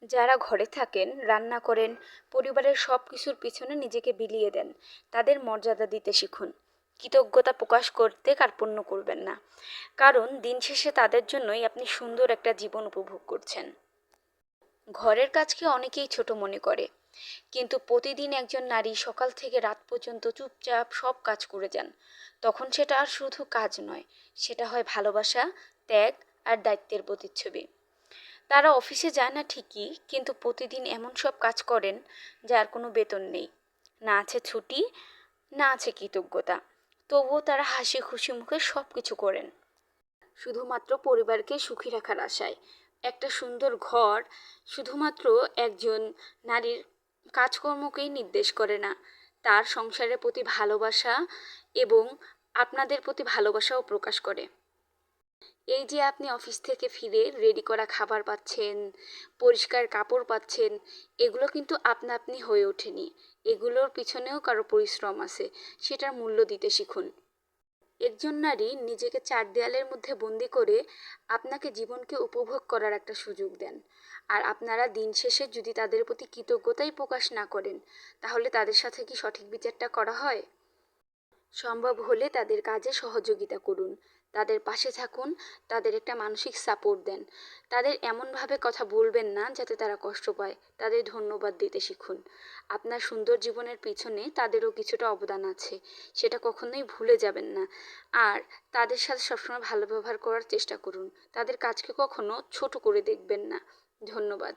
যারা ঘরে থাকেন, রান্না করেন, পরিবারের সব কিছুর পিছনে নিজেকে বিলিয়ে দেন, তাদের মর্যাদা দিতে শিখুন। কৃতজ্ঞতা প্রকাশ করতে কার্পণ্য করবেন না, কারণ দিন শেষে তাদের জন্যই আপনি সুন্দর একটা জীবন উপভোগ করছেন। ঘরের কাজকে অনেকেই ছোট মনে করে, কিন্তু প্রতিদিন একজন নারী সকাল থেকে রাত পর্যন্ত চুপচাপ সব কাজ করে যান, তখন সেটা আর শুধু কাজ নয়, সেটা হয় ভালোবাসা, ত্যাগ আর দায়িত্বের প্রতিচ্ছবি। তারা অফিসে যায় না ঠিকই, কিন্তু প্রতিদিন এমন সব কাজ করেন যার কোনো বেতন নেই, না আছে ছুটি, না আছে কৃতজ্ঞতা। তবুও তারা হাসি খুশি মুখে সব কিছু করেন, শুধুমাত্র পরিবারকে সুখী রাখার আশায়। একটা সুন্দর ঘর শুধুমাত্র একজন নারীর কাজকর্মকেই নির্দেশ করে না, তার সংসারের প্রতি ভালোবাসা এবং আপনাদের প্রতি ভালোবাসাও প্রকাশ করে। এই যে আপনি অফিস থেকে ফিরে রেডি করা খাবার পাচ্ছেন, পরিষ্কার কাপড় পাচ্ছেন, এগুলো কিন্তু আপনা আপনি হয়ে ওঠেনি। এগুলোর পিছনেও কারো পরিশ্রম আছে, সেটার মূল্য দিতে শিখুন। একজন নারী নিজেকে চার দেয়ালের মধ্যে বন্দি করে আপনাকে জীবনকে উপভোগ করার একটা সুযোগ দেন। আর আপনারা দিন শেষে যদি তাদের প্রতি কৃতজ্ঞতাই প্রকাশ না করেন, তাহলে তাদের সাথে কি সঠিক বিচারটা করা হয়? সম্ভব হলে তাদের কাজে সহযোগিতা করুন, তাদের পাশে থাকুন, তাদের একটা মানসিক সাপোর্ট দেন। তাদের এমনভাবে কথা বলবেন না যাতে তারা কষ্ট পায়, তাদের ধন্যবাদ দিতে শিখুন। আপনার সুন্দর জীবনের পিছনে তাদেরও কিছুটা অবদান আছে, সেটা কখনোই ভুলে যাবেন না। আর তাদের সাথে সবসময় ভালো ব্যবহার করার চেষ্টা করুন, তাদের কাজকে কখনো ছোট করে দেখবেন না। ধন্যবাদ।